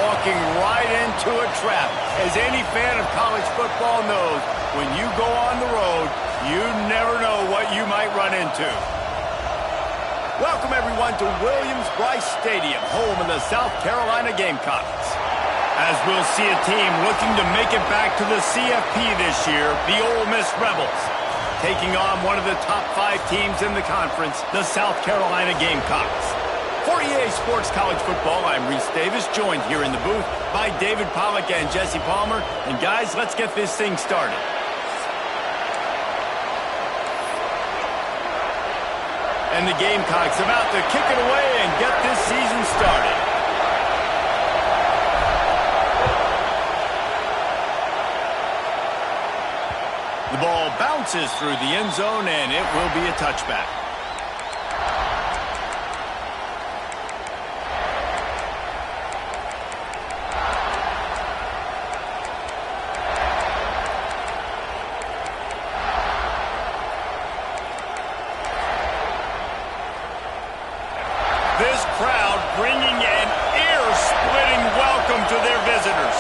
walking right into a trap. As any fan of college football knows, when you go on the road, you never know what you might run into. Welcome, everyone, to Williams-Brice Stadium, home of the South Carolina Gamecocks. As we'll see a team looking to make it back to the CFP this year, the Ole Miss Rebels, taking on one of the top 5 teams in the conference, the South Carolina Gamecocks. For EA Sports College Football, I'm Reese Davis, joined here in the booth by David Pollack and Jesse Palmer. And guys, let's get this thing started. And the Gamecocks about to kick it away and get this season started. The ball bounces through the end zone, and it will be a touchback. This crowd bringing an ear-splitting welcome to their visitors.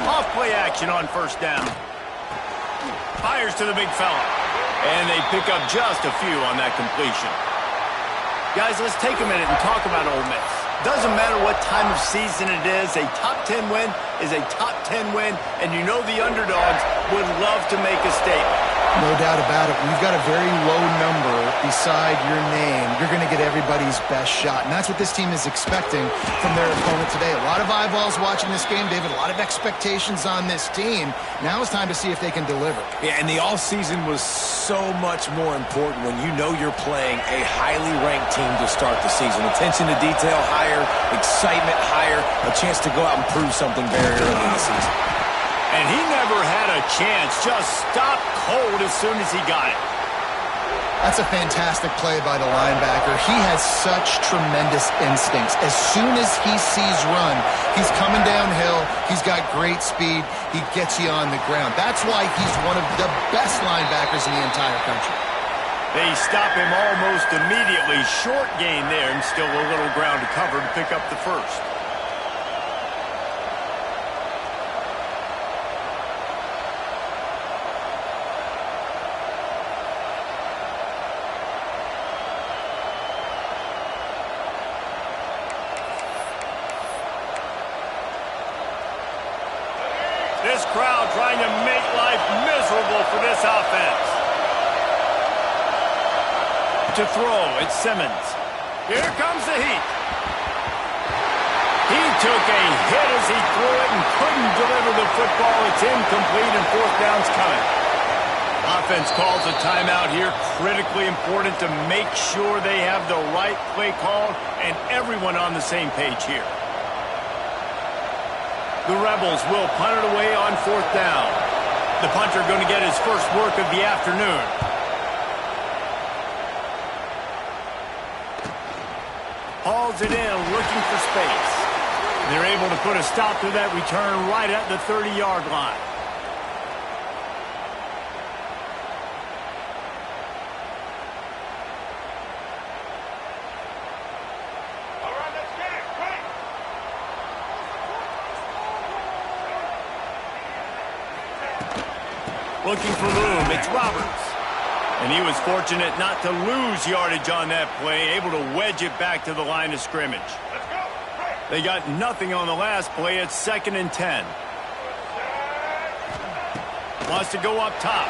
Off play action on first down. Fires to the big fella. And they pick up just a few on that completion. Guys, let's take a minute and talk about Ole Miss. Doesn't matter what time of season it is, a top 10 win is a top 10 win, and you know the underdogs would love to make a statement. No doubt about it. When you've got a very low number beside your name, you're going to get everybody's best shot. And that's what this team is expecting from their opponent today. A lot of eyeballs watching this game, David. A lot of expectations on this team. Now it's time to see if they can deliver. Yeah, and the offseason was so much more important when you know you're playing a highly ranked team to start the season. Attention to detail higher, excitement higher, a chance to go out and prove something very early in the season. And he never had a chance, just stopped cold as soon as he got it. That's a fantastic play by the linebacker. He has such tremendous instincts. As soon as he sees run, he's coming downhill. He's got great speed. He gets you on the ground. That's why he's one of the best linebackers in the entire country. They stop him almost immediately. Short gain there, and still a little ground to cover to pick up the first. This crowd trying to make life miserable for this offense. To throw, it's Simmons. Here comes the heat. He took a hit as he threw it and couldn't deliver the football. It's incomplete and fourth down's coming. Offense calls a timeout here. Critically important to make sure they have the right play call and everyone on the same page here. The Rebels will punt it away on fourth down. The punter going to get his first work of the afternoon. Hauls it in, looking for space. They're able to put a stop to that return right at the 30-yard line. Looking for room, it's Roberts. And he was fortunate not to lose yardage on that play, able to wedge it back to the line of scrimmage. They got nothing on the last play. It's 2nd and 10. Wants to go up top.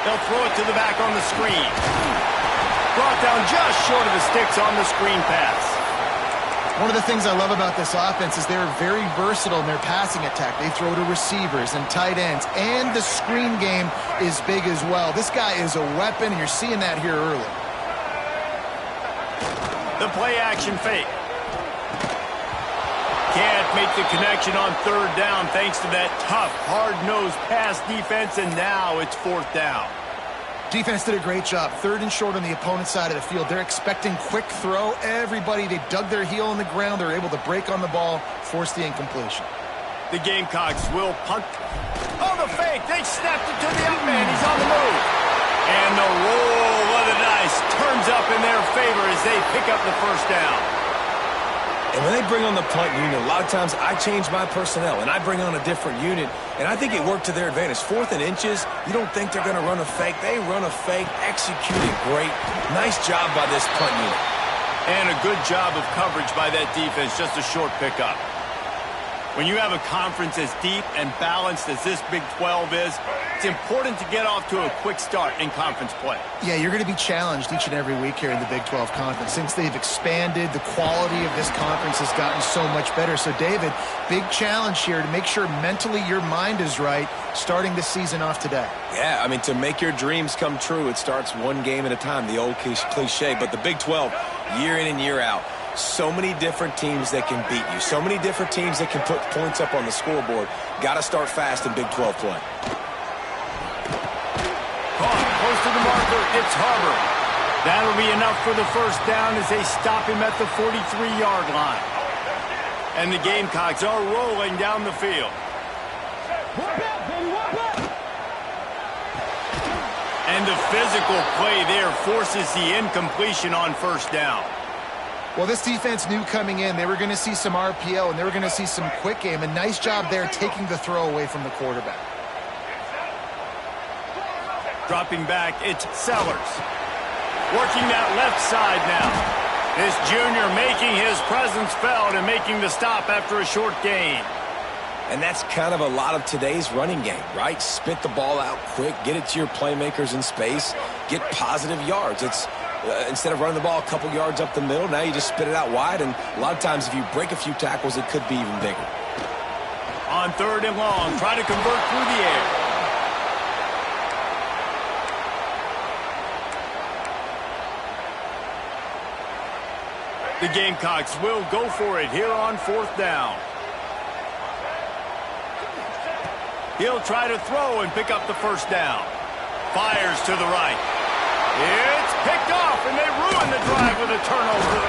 They'll throw it to the back on the screen. Brought down just short of the sticks on the screen pass. One of the things I love about this offense is they're very versatile in their passing attack. They throw to receivers and tight ends, and the screen game is big as well. This guy is a weapon, and you're seeing that here early. The play-action fake. Can't make the connection on third down thanks to that tough, hard-nosed pass defense, and now it's fourth down. Defense did a great job. 3rd and short on the opponent's side of the field. They're expecting quick throw. Everybody, they dug their heel in the ground. They're able to break on the ball, force the incompletion. The Gamecocks will punt. Oh, the fake. They snapped it to the up man. He's on the move. And the roll of the dice turns up in their favor as they pick up the first down. And when they bring on the punt unit, a lot of times I change my personnel, and I bring on a different unit, and I think it worked to their advantage. 4th and inches, you don't think they're going to run a fake. They run a fake, execute it great. Nice job by this punt unit. And a good job of coverage by that defense, just a short pickup. When you have a conference as deep and balanced as this Big 12 is, it's important to get off to a quick start in conference play. Yeah, you're going to be challenged each and every week here in the Big 12 Conference. Since they've expanded, the quality of this conference has gotten so much better. So, David, big challenge here to make sure mentally your mind is right starting the season off today. Yeah, I mean, to make your dreams come true, it starts one game at a time, the old cliche. But the Big 12, year in and year out, so many different teams that can beat you. So many different teams that can put points up on the scoreboard. Got to start fast in Big 12 play. Close to the marker, it's Harbor. That'll be enough for the first down as they stop him at the 43-yard line. And the Gamecocks are rolling down the field. And the physical play there forces the incompletion on first down. Well, this defense knew coming in they were going to see some RPO and they were going to see some quick game. A nice job there taking the throw away from the quarterback. Dropping back, it's Sellers. Working that left side now. This junior making his presence felt and making the stop after a short gain. And that's kind of a lot of today's running game, right? Spit the ball out quick, get it to your playmakers in space, get positive yards. It's instead of running the ball a couple yards up the middle, now you just spit it out wide, and a lot of times if you break a few tackles, it could be even bigger. On 3rd and long, try to convert through the air. The Gamecocks will go for it here on 4th down. He'll try to throw and pick up the first down. Fires to the right. It's picked off, and they ruin the drive with a turnover.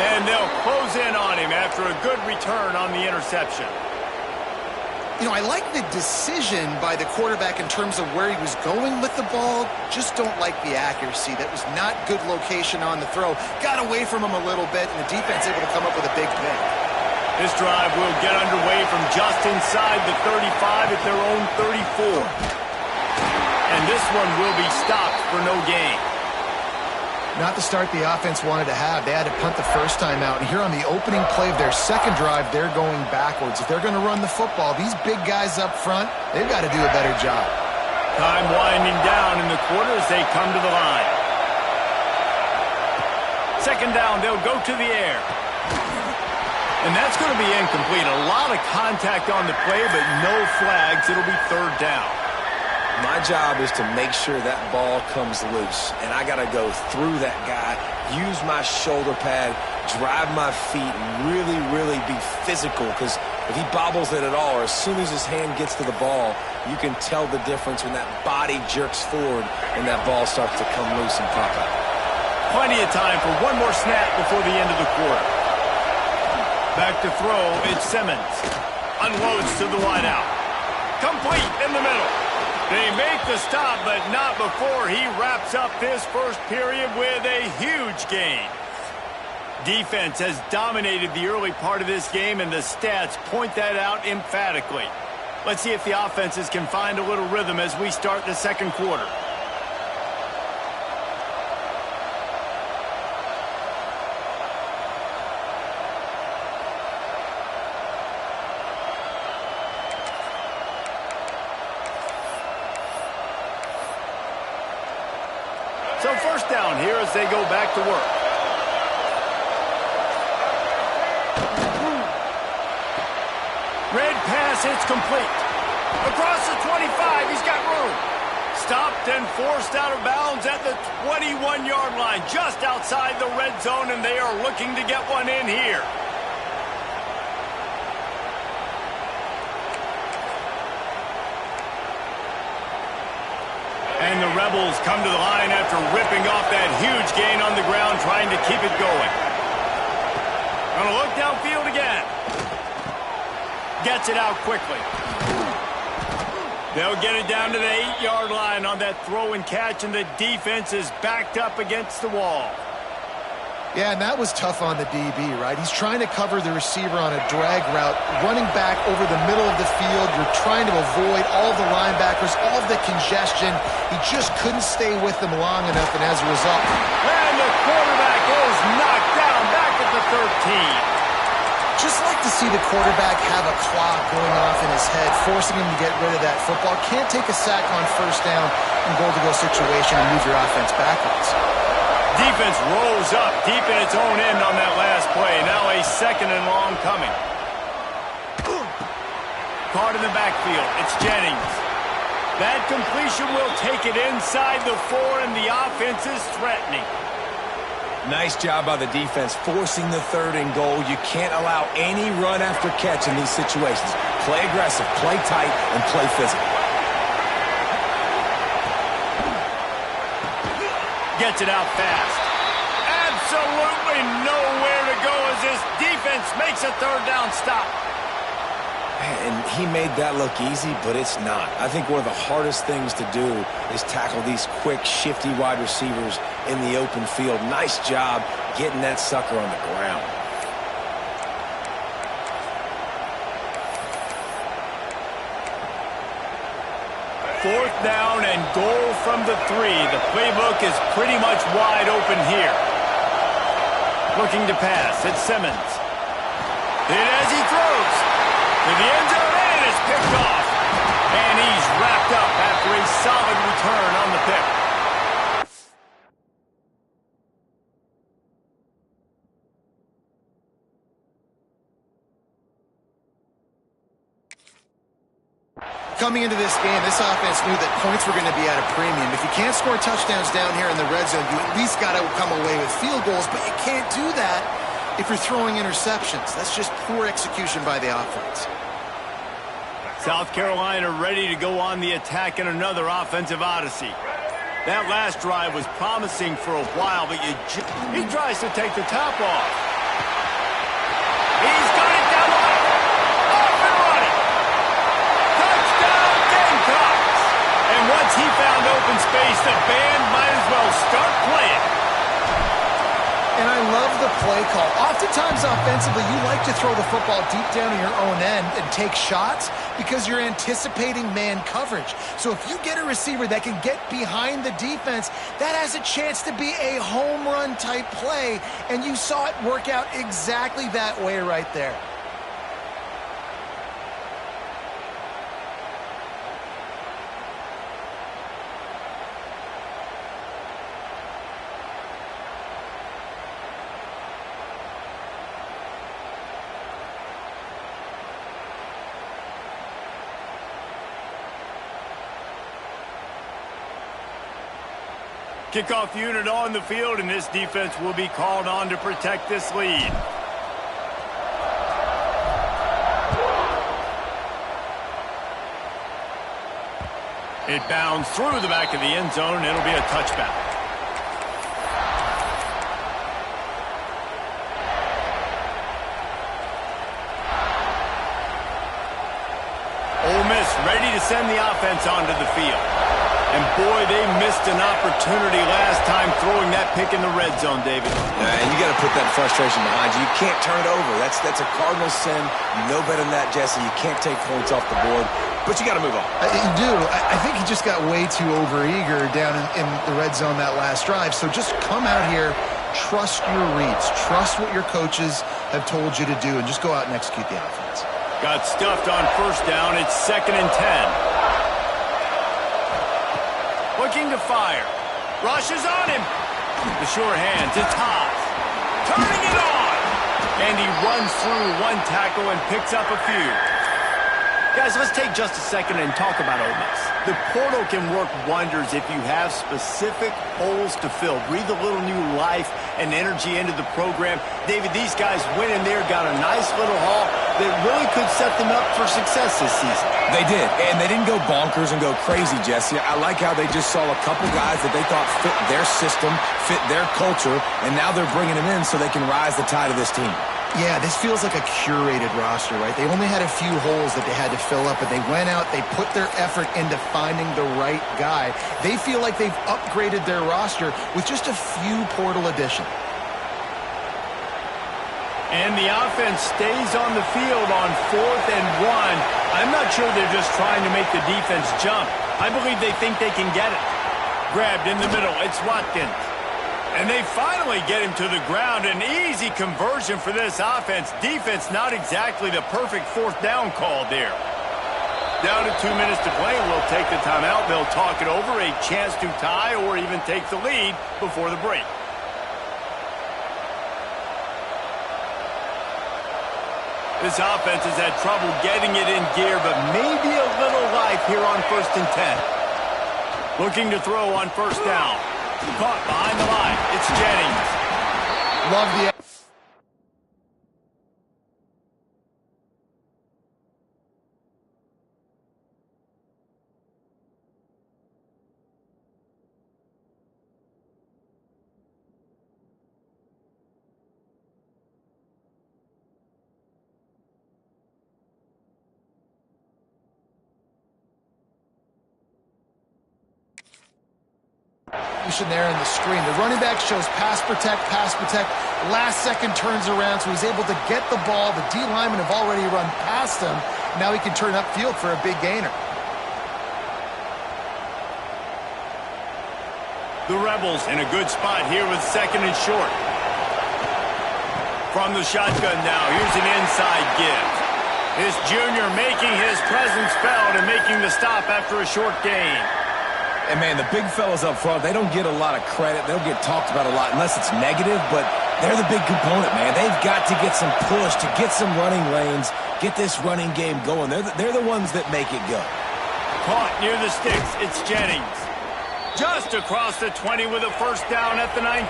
And they'll close in on him after a good return on the interception. You know, I like the decision by the quarterback in terms of where he was going with the ball. Just don't like the accuracy. That was not good location on the throw. Got away from him a little bit, and the defense able to come up with a big pick. This drive will get underway from just inside the 35 at their own 34. And this one will be stopped for no gain. Not the start the offense wanted to have. They had to punt the first time out. And here on the opening play of their second drive, they're going backwards. If they're going to run the football, these big guys up front, they've got to do a better job. Time winding down in the quarter as they come to the line. Second down, they'll go to the air. And that's going to be incomplete. A lot of contact on the play, but no flags. It'll be 3rd down. My job is to make sure that ball comes loose, and I got to go through that guy, use my shoulder pad, drive my feet, and really, really be physical, because if he bobbles it at all, or as soon as his hand gets to the ball, you can tell the difference when that body jerks forward and that ball starts to come loose and pop out. Plenty of time for one more snap before the end of the quarter. Back to throw, it's Simmons. Unloads to the wideout. Complete in the middle. They make the stop, but not before he wraps up this first period with a huge gain. Defense has dominated the early part of this game, and the stats point that out emphatically. Let's see if the offenses can find a little rhythm as we start the second quarter. So first down here as they go back to work. Red pass, it's complete. Across the 25, he's got room. Stopped and forced out of bounds at the 21-yard line, just outside the red zone, and they are looking to get one in here. And the Rebels come to the line after ripping off that huge gain on the ground, trying to keep it going. Gonna look downfield again. Gets it out quickly. They'll get it down to the 8-yard line on that throw and catch, and the defense is backed up against the wall. Yeah, and that was tough on the DB, right? He's trying to cover the receiver on a drag route, running back over the middle of the field. You're trying to avoid all the linebackers, all the congestion. He just couldn't stay with them long enough, and as a result... And the quarterback goes knocked down back at the 13. Just like to see the quarterback have a clock going off in his head, forcing him to get rid of that football. Can't take a sack on first down in goal-to-go situation and move your offense backwards. Defense rolls up deep in its own end on that last play. Now a 2nd and long coming. Caught in the backfield. It's Jennings. That completion will take it inside the 4, and the offense is threatening. Nice job by the defense, forcing the 3rd and goal. You can't allow any run after catch in these situations. Play aggressive, play tight, and play physical. Gets it out fast. Absolutely nowhere to go as this defense makes a 3rd down stop. And he made that look easy, but it's not. I think one of the hardest things to do is tackle these quick, shifty wide receivers in the open field. Nice job getting that sucker on the ground. Fourth down and goal from the 3. The playbook is pretty much wide open here. Looking to pass. It's Simmons. Hit as he throws. To the end zone, and it's picked off. And he's wrapped up after a solid return on the pick. Coming into this game, this offense knew that points were going to be at a premium. If you can't score touchdowns down here in the red zone, you at least got to come away with field goals, but you can't do that if you're throwing interceptions. That's just poor execution by the offense. South Carolina ready to go on the attack in another offensive odyssey. That last drive was promising for a while, but he tries to take the top off. He's got it down the left. Off and running. Touchdown Gamecocks. And once he found open space, the band might as well start playing. And I love the play call. Oftentimes offensively, you like to throw the football deep down in your own end and take shots because you're anticipating man coverage. So if you get a receiver that can get behind the defense, that has a chance to be a home run type play. And you saw it work out exactly that way right there. Kickoff unit on the field, and this defense will be called on to protect this lead. It bounds through the back of the end zone, and it'll be a touchback. Ole Miss ready to send the offense onto the field. And boy, they missed an opportunity last time throwing that pick in the red zone, David. And you got to put that frustration behind you. You can't turn it over. That's a cardinal sin. You know better than that, Jesse. You can't take points off the board, but you got to move on. You do. I think he just got way too overeager down in the red zone that last drive. So just come out here, trust your reads, trust what your coaches have told you to do, and just go out and execute the offense. Got stuffed on first down. It's 2nd and 10. Looking to fire. Rushes on him. The sure hands. It's Haas. Turning it on. And he runs through one tackle and picks up a few. Guys, let's take just a second and talk about Ole Miss. The portal can work wonders if you have specific holes to fill. Breathe a little new life and energy into the program. David, these guys went in there, got a nice little haul that really could set them up for success this season. They did, and they didn't go bonkers and go crazy, Jesse. I like how they just saw a couple guys that they thought fit their system, fit their culture, and now they're bringing them in so they can rise the tide of this team. Yeah, this feels like a curated roster, right? They only had a few holes that they had to fill up, but they went out, they put their effort into finding the right guy. They feel like they've upgraded their roster with just a few portal additions. And the offense stays on the field on 4th and 1. I'm not sure they're just trying to make the defense jump. I believe they think they can get it. Grabbed in the middle. It's Watkins. And they finally get him to the ground. An easy conversion for this offense. Defense, not exactly the perfect 4th down call there. Down to 2 minutes to play. We'll take the timeout. They'll talk it over. A chance to tie or even take the lead before the break. This offense has had trouble getting it in gear, but maybe a little life here on 1st and 10. Looking to throw on 1st down. Caught behind the line. It's Jennings. Love the... there in the screen. The running back shows pass protect, pass protect. Last second turns around, so he's able to get the ball. The D linemen have already run past him. Now he can turn upfield for a big gainer. The Rebels in a good spot here with 2nd and short. From the shotgun now, here's an inside give. This junior making his presence felt and making the stop after a short gain. And, man, the big fellas up front, they don't get a lot of credit. They don't get talked about a lot unless it's negative, but they're the big component, man. They've got to get some push, to get some running lanes, get this running game going. They're the ones that make it go. Caught near the sticks. It's Jennings. Just across the 20 with a 1st down at the 19.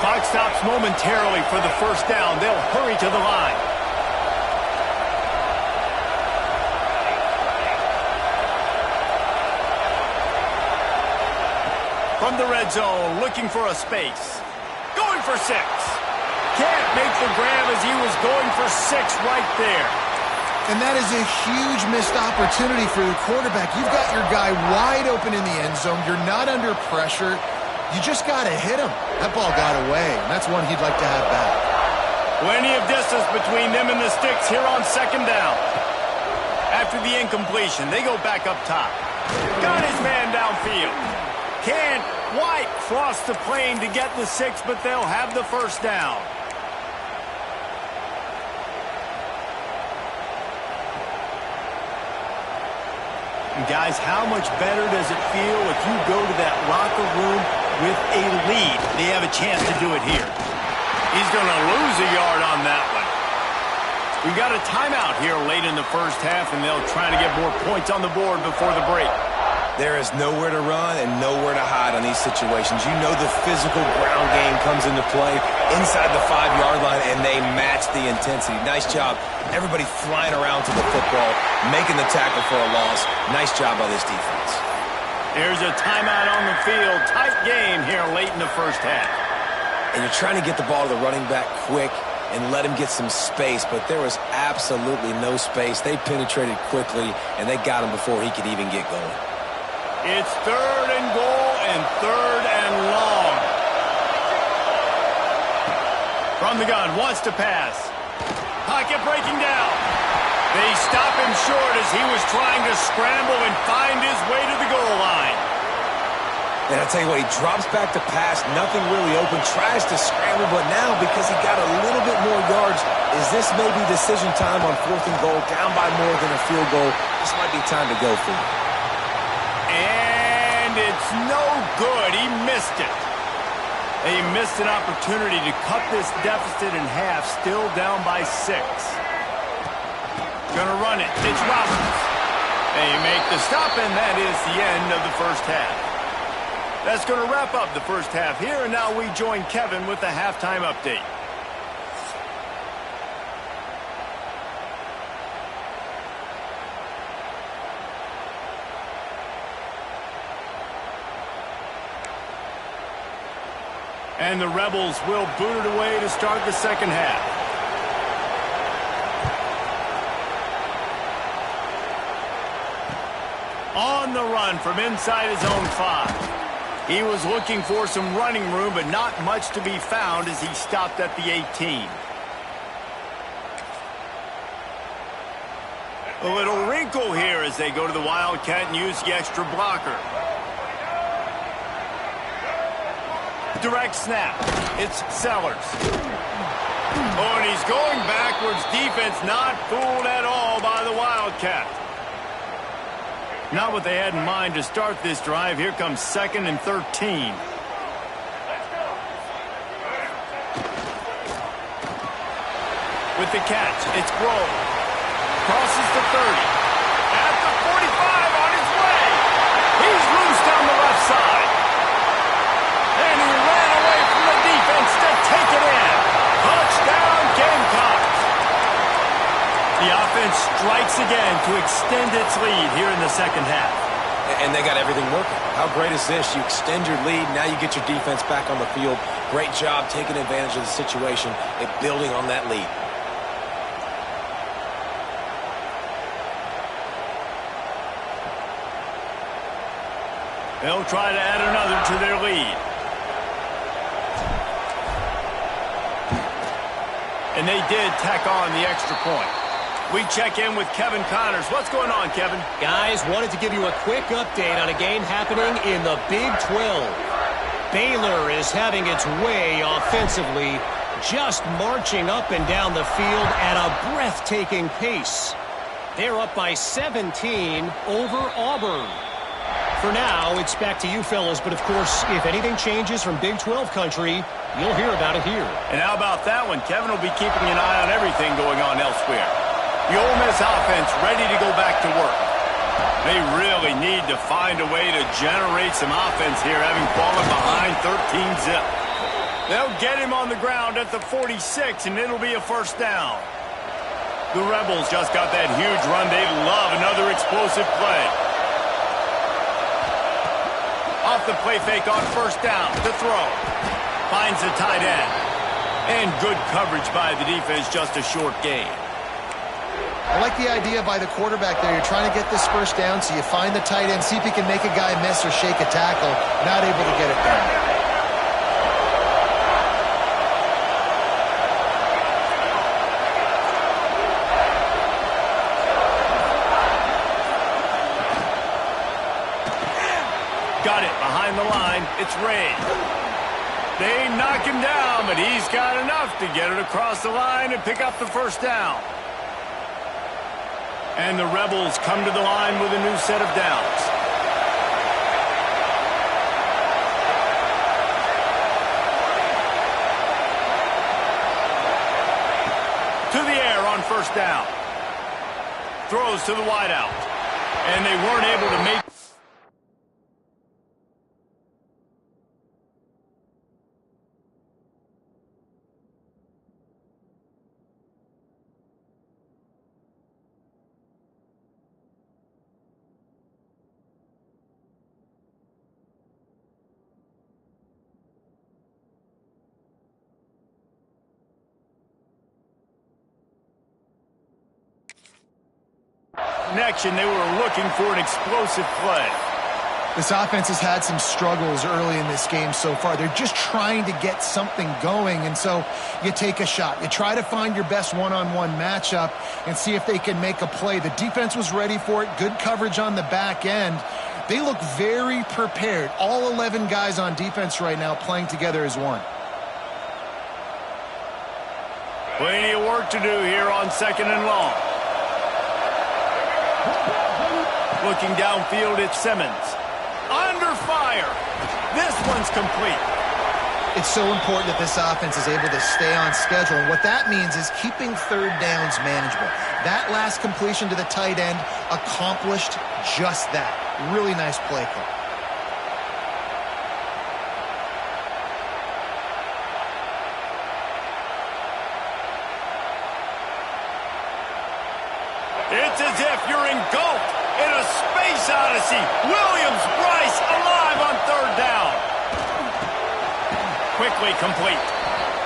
Clock stops momentarily for the 1st down. They'll hurry to the line. From the red zone, looking for a space. Going for 6. Can't make the grab as he was going for 6 right there. And that is a huge missed opportunity for the quarterback. You've got your guy wide open in the end zone. You're not under pressure. You just got to hit him. That ball got away, and that's one he'd like to have back. Plenty of distance between them and the sticks here on 2nd down. After the incompletion, they go back up top. Got his man downfield. Can't quite cross the plane to get the 6, but they'll have the 1st down. And guys, how much better does it feel if you go to that locker room with a lead? They have a chance to do it here. He's going to lose a yard on that one. We've got a timeout here late in the 1st half, and they'll try to get more points on the board before the break. There is nowhere to run and nowhere to hide on these situations. You know the physical ground game comes into play inside the 5-yard line, and they match the intensity. Nice job. Everybody flying around to the football, making the tackle for a loss. Nice job by this defense. There's a timeout on the field. Tight game here late in the 1st half. And you're trying to get the ball to the running back quick and let him get some space, but there was absolutely no space. They penetrated quickly, and they got him before he could even get going. It's 3rd and goal and 3rd and long. From the gun, wants to pass. Pocket breaking down. They stop him short as he was trying to scramble and find his way to the goal line. And I tell you what, he drops back to pass, nothing really open, tries to scramble, but now because he got a little bit more yards, is this maybe decision time on 4th and goal, down by more than a field goal? This might be time to go for it. And it's no good. He missed it. They missed an opportunity to cut this deficit in half, still down by 6. Gonna run it. It's Roberts. They make the stop, and that is the end of the 1st half. That's gonna wrap up the 1st half here, and now we join Kevin with the halftime update. And the Rebels will boot it away to start the 2nd half. On the run from inside his own 5. He was looking for some running room, but not much to be found as he stopped at the 18. A little wrinkle here as they go to the Wildcat and use the extra blocker. Direct snap. It's Sellers. Oh, and he's going backwards. Defense not fooled at all by the Wildcat. Not what they had in mind to start this drive. Here comes 2nd and 13. With the catch, it's Grove. Crosses the 30. At the 45 on his way. He's loose down the left side. And he ran away from the defense to take it in. Touchdown, Gamecocks. The offense strikes again to extend its lead here in the second half. And they got everything working. How great is this? You extend your lead, now you get your defense back on the field. Great job taking advantage of the situation and building on that lead. They'll try to add another to their lead. And they did tack on the extra point. We check in with Kevin Connors. What's going on, Kevin? Guys, wanted to give you a quick update on a game happening in the Big 12. Baylor is having its way offensively, just marching up and down the field at a breathtaking pace. They're up by 17 over Auburn. For now, it's back to you fellas, but of course, if anything changes from Big 12 country, you'll hear about it here. And how about that one? Kevin will be keeping an eye on everything going on elsewhere. The Ole Miss offense ready to go back to work. They really need to find a way to generate some offense here, having fallen behind 13-zip. They'll get him on the ground at the 46, and it'll be a first down. The Rebels just got that huge run. They love another explosive play. Off the play fake on first down. To throw. Finds the tight end. And good coverage by the defense, just a short gain. I like the idea by the quarterback there. You're trying to get this first down, so you find the tight end, see if he can make a guy miss or shake a tackle. Not able to get it done. Got it behind the line. It's Ray. They knock him down, but he's got enough to get it across the line and pick up the first down. And the Rebels come to the line with a new set of downs. To the air on first down. Throws to the wideout. And they weren't able to make... connection. They were looking for an explosive play. This offense has had some struggles early in this game so far. They're just trying to get something going, and so you take a shot. You try to find your best one-on-one matchup and see if they can make a play. The defense was ready for it. Good coverage on the back end. They look very prepared. All 11 guys on defense right now playing together as one. Plenty of work to do here on 2nd and long. Looking downfield, it's Simmons. Under fire. This one's complete. It's so important that this offense is able to stay on schedule. And what that means is keeping third downs manageable. That last completion to the tight end accomplished just that. Really nice play call. It's as if you're engulfed in a space odyssey. Williams-Brice alive on third down. Quickly complete.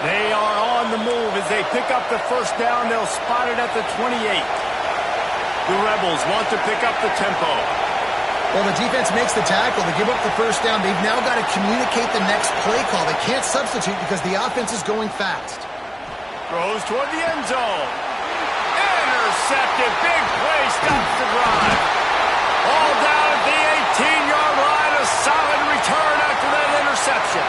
They are on the move as they pick up the first down. They'll spot it at the 28. The Rebels want to pick up the tempo. Well, the defense makes the tackle. They give up the first down. They've now got to communicate the next play call. They can't substitute because the offense is going fast. Throws toward the end zone. Intercepted. Big play stops the drive. All down at the 18-yard line. A solid return after that interception.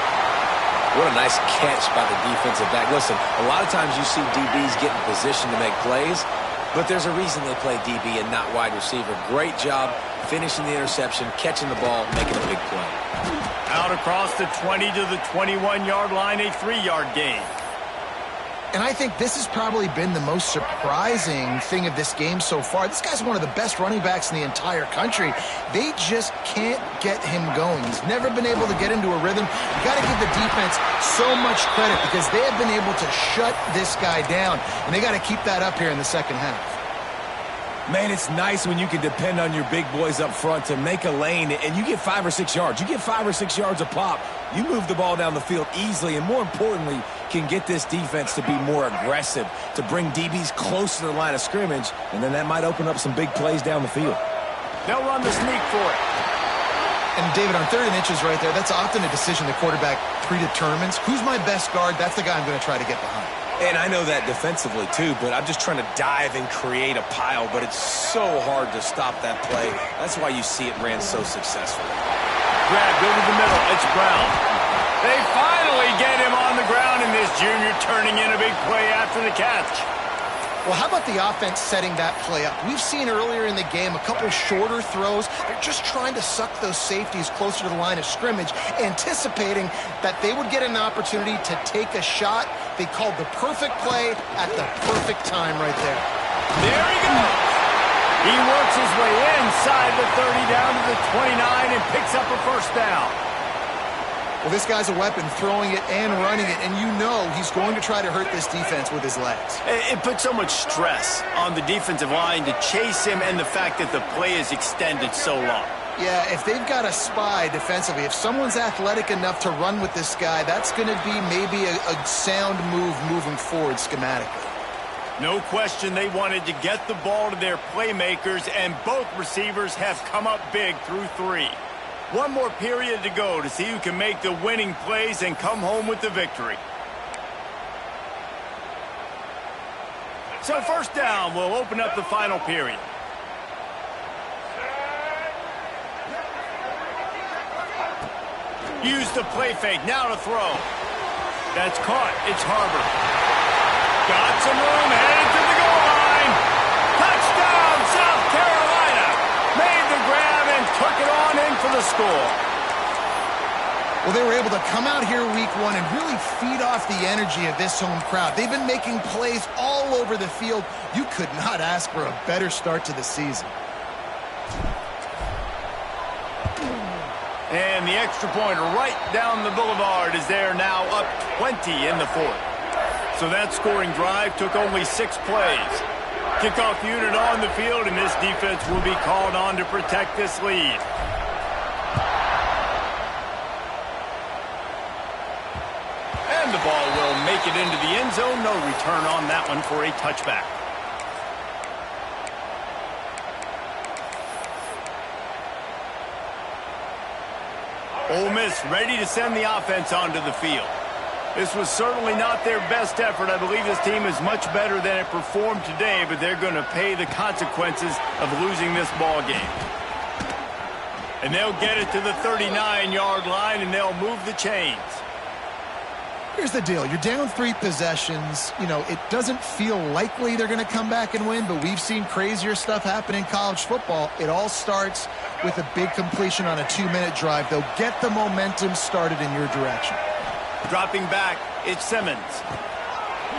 What a nice catch by the defensive back. Listen, a lot of times you see DBs get in position to make plays, but there's a reason they play DB and not wide receiver. Great job finishing the interception, catching the ball, making a big play. Out across the 20 to the 21-yard line, a 3-yard gain. And I think this has probably been the most surprising thing of this game so far. This guy's one of the best running backs in the entire country. They just can't get him going. He's never been able to get into a rhythm. You got to give the defense so much credit because they have been able to shut this guy down, and they got to keep that up here in the second half. Man, it's nice when you can depend on your big boys up front to make a lane, and you get 5 or 6 yards. You get 5 or 6 yards a pop. You move the ball down the field easily, and more importantly, can get this defense to be more aggressive, to bring DBs close to the line of scrimmage, and then that might open up some big plays down the field. They'll run the sneak for it. And, David, on 3rd and inches right there, that's often a decision the quarterback predetermines. Who's my best guard? That's the guy I'm going to try to get behind. And I know that defensively, too, but I'm just trying to dive and create a pile, but it's so hard to stop that play. That's why you see it ran so successfully. Grabbed over the middle. It's Brown. They finally get him on the ground, and this junior turning in a big play after the catch. Well, how about the offense setting that play up? We've seen earlier in the game a couple shorter throws. They're just trying to suck those safeties closer to the line of scrimmage, anticipating that they would get an opportunity to take a shot. They called the perfect play at the perfect time right there. There he goes. He works his way inside the 30 down to the 29 and picks up a first down. Well, this guy's a weapon, throwing it and running it, and you know he's going to try to hurt this defense with his legs. It puts so much stress on the defensive line to chase him and the fact that the play is extended so long. Yeah, if they've got a spy defensively, if someone's athletic enough to run with this guy, that's going to be maybe a sound move moving forward schematically. No question they wanted to get the ball to their playmakers, and both receivers have come up big through 3. One more period to go to see who can make the winning plays and come home with the victory. So first down will open up the final period. Use the play fake, now to throw. That's caught, it's Harbor. Got some room, headed to the goal line. Touchdown, South Carolina. Made the grab and took it on in for the score. Well, they were able to come out here week 1 and really feed off the energy of this home crowd. They've been making plays all over the field. You could not ask for a better start to the season. And the extra point right down the boulevard is there now, up 20 in the 4th. So that scoring drive took only 6 plays. Kickoff unit on the field, and this defense will be called on to protect this lead. And the ball will make it into the end zone. No return on that one for a touchback. Ole Miss ready to send the offense onto the field. This was certainly not their best effort. I believe this team is much better than it performed today, but they're going to pay the consequences of losing this ball game. And they'll get it to the 39-yard line, and they'll move the chains. Here's the deal. You're down 3 possessions. You know, it doesn't feel likely they're going to come back and win, but we've seen crazier stuff happen in college football. It all starts with a big completion on a 2-minute drive. They'll get the momentum started in your direction. Dropping back, it's Simmons.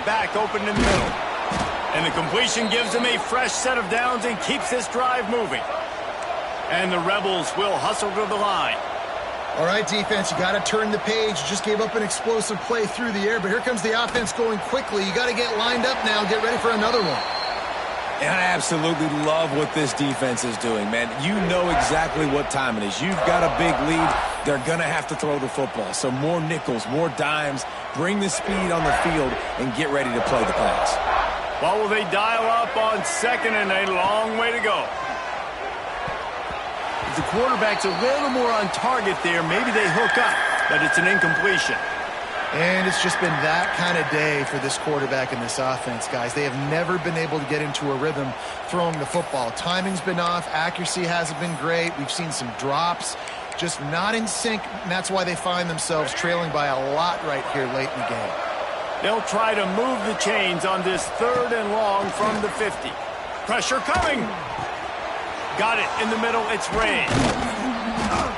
Back open in the middle. And the completion gives them a fresh set of downs and keeps this drive moving. And the Rebels will hustle to the line. All right, defense, you got to turn the page. You just gave up an explosive play through the air, but here comes the offense going quickly. You got to get lined up now, get ready for another one. And I absolutely love what this defense is doing, man. You know exactly what time it is. You've got a big lead. They're going to have to throw the football. So more nickels, more dimes, bring the speed on the field, and get ready to play the pass. Well, will they dial up on 2nd and a long way to go? the quarterback's a little more on target there, maybe they hook up, but it's an incompletion. And it's just been that kind of day for this quarterback and this offense, guys. They have never been able to get into a rhythm throwing the football. Timing's been off. Accuracy hasn't been great. We've seen some drops. Just not in sync, and that's why they find themselves trailing by a lot right here late in the game. They'll try to move the chains on this 3rd and long from the 50. Pressure coming. Got it in the middle. It's Ray.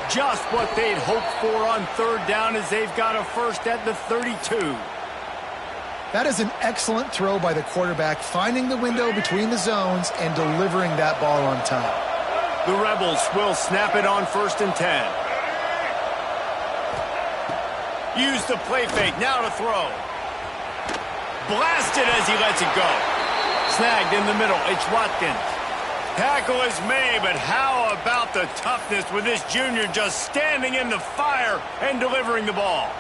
Just what they'd hoped for on 3rd down as they've got a first at the 32. That is an excellent throw by the quarterback, finding the window between the zones and delivering that ball on time. The Rebels will snap it on 1st and 10. Use the play fake, now to throw. Blasted as he lets it go. Snagged in the middle, it's Watkins. Tackle is made, but how about the toughness with this junior just standing in the fire and delivering the ball?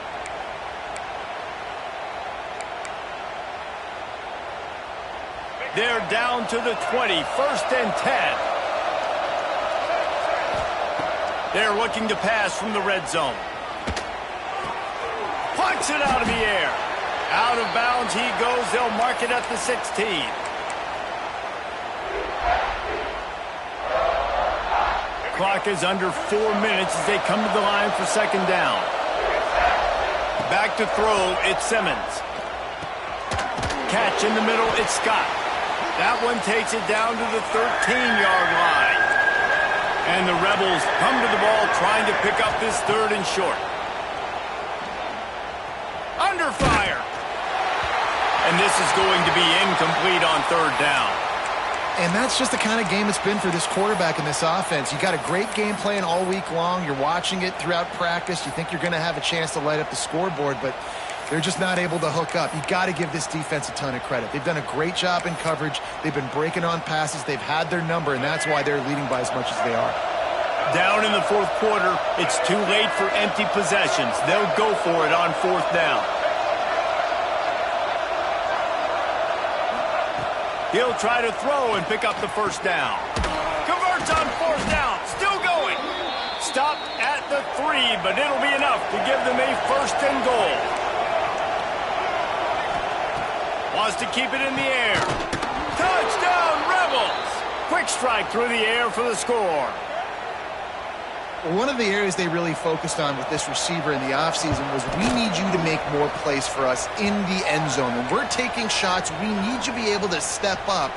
They're down to the 20, 1st and 10. They're looking to pass from the red zone. Punts it out of the air. Out of bounds he goes. They'll mark it at the 16. Clock is under 4 minutes as they come to the line for 2nd down. Back to throw, it's Simmons. Catch in the middle, it's Scott. That one takes it down to the 13-yard line. And the Rebels come to the ball trying to pick up this 3rd and short. Under fire. And this is going to be incomplete on 3rd down. And that's just the kind of game it's been for this quarterback and this offense. You got a great game plan all week long. You're watching it throughout practice. You think you're going to have a chance to light up the scoreboard, but they're just not able to hook up. You got to give this defense a ton of credit. They've done a great job in coverage. They've been breaking on passes. They've had their number, and that's why they're leading by as much as they are. Down in the 4th quarter, it's too late for empty possessions. They'll go for it on 4th down. He'll try to throw and pick up the 1st down. Converts on 4th down. Still going. Stopped at the 3, but it'll be enough to give them a 1st and goal. Wants to keep it in the air. Touchdown, Rebels! Quick strike through the air for the score. One of the areas they really focused on with this receiver in the offseason was we need you to make more plays for us in the end zone. When we're taking shots, we need you to be able to step up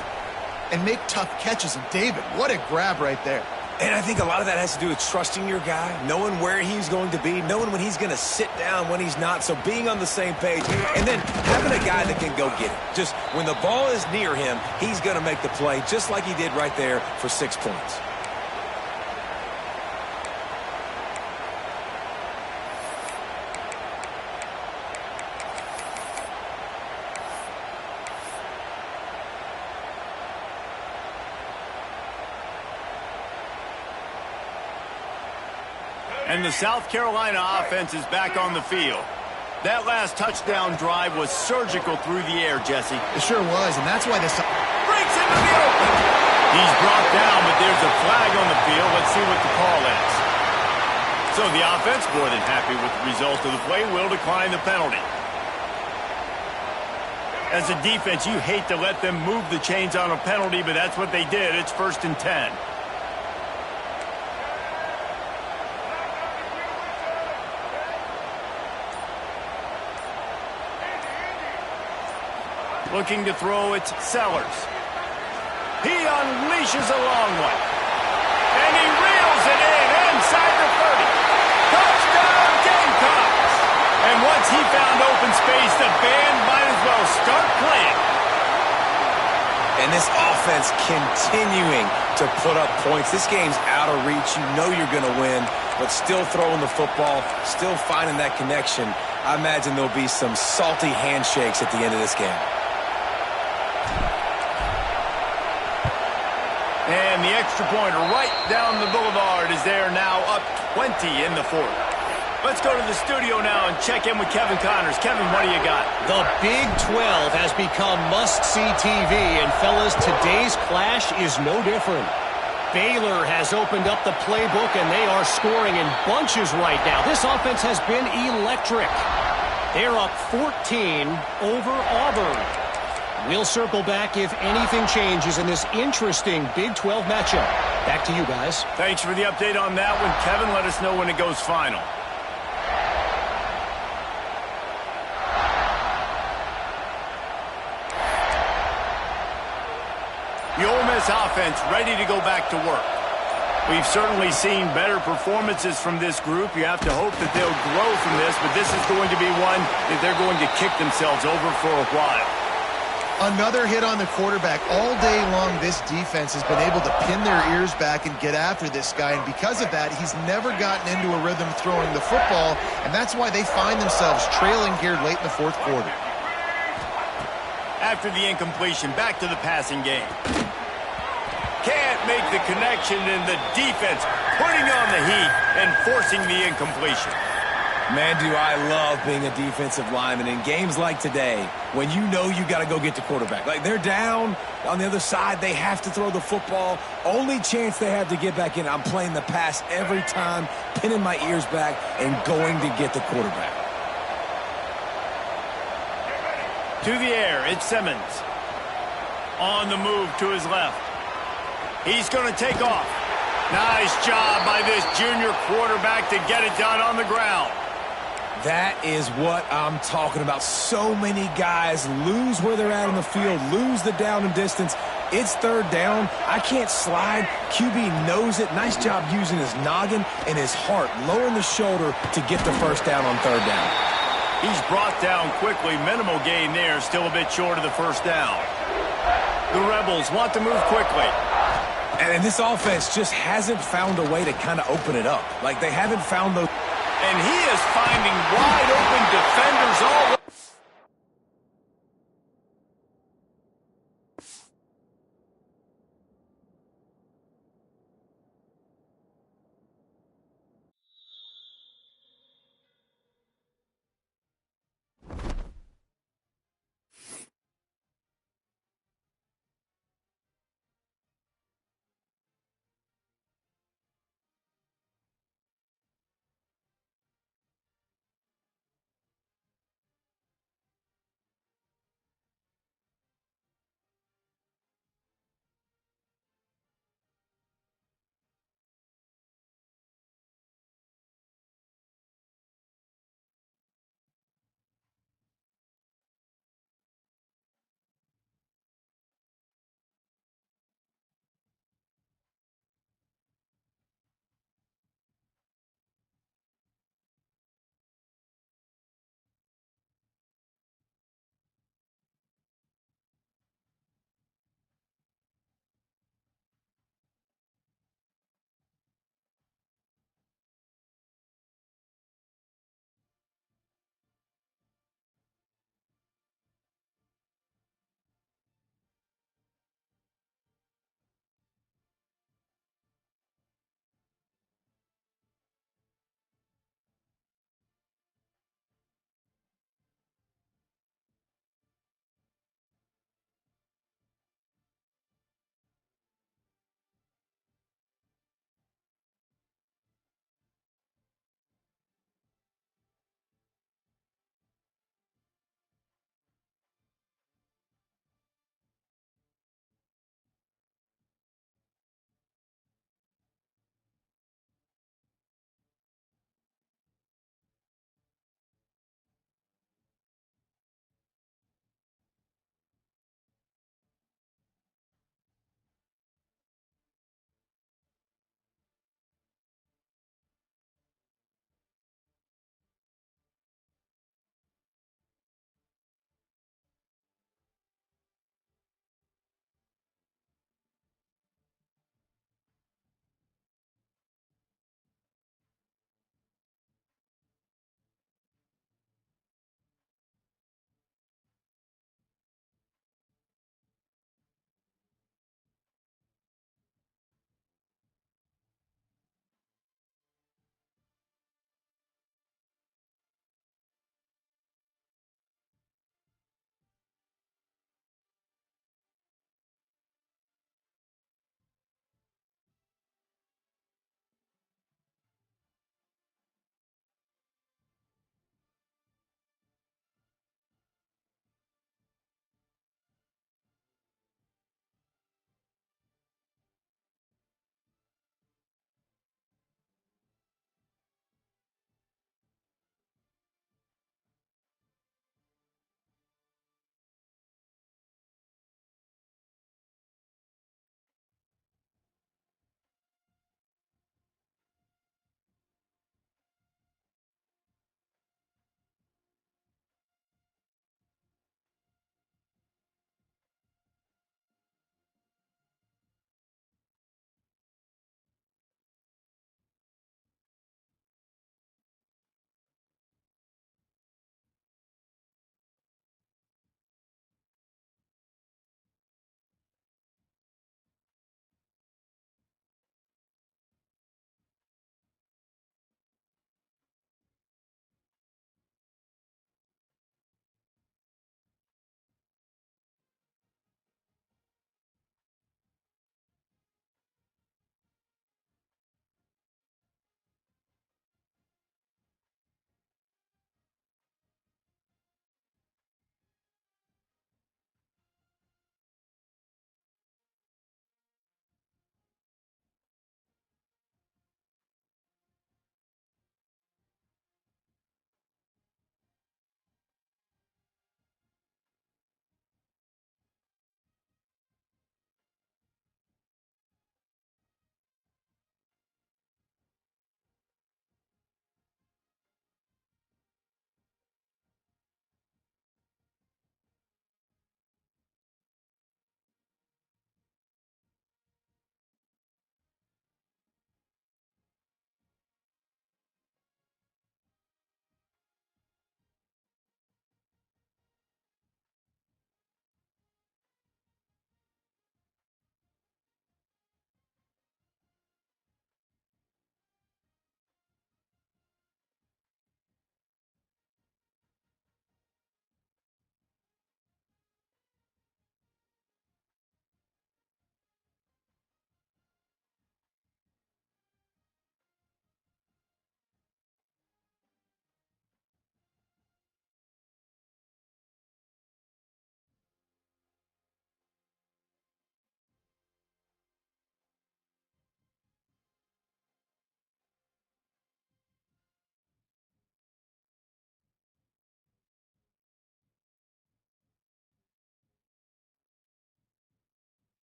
and make tough catches. And David, what a grab right there. And I think a lot of that has to do with trusting your guy, knowing where he's going to be, knowing when he's going to sit down, when he's not, so being on the same page, and then having a guy that can go get it. Just when the ball is near him, he's going to make the play just like he did right there for 6 points. And the South Carolina offense is back on the field. That last touchdown drive was surgical through the air, Jesse. It sure was, and that's why this breaks into the open. He's brought down, but there's a flag on the field. Let's see what the call is. So the offense, more than happy with the result of the play, will decline the penalty. As a defense, you hate to let them move the chains on a penalty, but that's what they did. It's 1st and 10. Looking to throw, it's Sellers. He unleashes a long one. And he reels it in inside the 30. Touchdown, Gamecocks! And once he found open space, the band might as well start playing. And this offense continuing to put up points. This game's out of reach. You know you're going to win, but still throwing the football, still finding that connection. I imagine there'll be some salty handshakes at the end of this game. And the extra pointer right down the boulevard is there now, up 20 in the 4th. Let's go to the studio now and check in with Kevin Connors. Kevin, what do you got? The Big 12 has become must-see TV, and fellas, today's clash is no different. Baylor has opened up the playbook, and they are scoring in bunches right now. This offense has been electric. They're up 14 over Auburn. We'll circle back if anything changes in this interesting Big 12 matchup. Back to you guys. Thanks for the update on that one, Kevin. Let us know when it goes final. The Ole Miss offense ready to go back to work. We've certainly seen better performances from this group. You have to hope that they'll grow from this, but this is going to be one that they're going to kick themselves over for a while. Another hit on the quarterback. All day long, this defense has been able to pin their ears back and get after this guy, and because of that, he's never gotten into a rhythm throwing the football, and that's why they find themselves trailing here late in the fourth quarter. After the incompletion, back to the passing game. Can't make the connection, and the defense putting on the heat and forcing the incompletion. Man, do I love being a defensive lineman in games like today when you know you got to go get the quarterback. Like, they're down on the other side. They have to throw the football. Only chance they have to get back in. I'm playing the pass every time, pinning my ears back, and going to get the quarterback. To the air, it's Simmons. On the move to his left. He's going to take off. Nice job by this junior quarterback to get it done on the ground. That is what I'm talking about. So many guys lose where they're at on the field, lose the down and distance. It's third down. I can't slide. QB knows it. Nice job using his noggin and his heart, lowering the shoulder to get the first down on third down. He's brought down quickly. Minimal gain there. Still a bit short of the first down. The Rebels want to move quickly. And this offense just hasn't found a way to kind of open it up. Like, they haven't found those. And he is finding wide open defenders all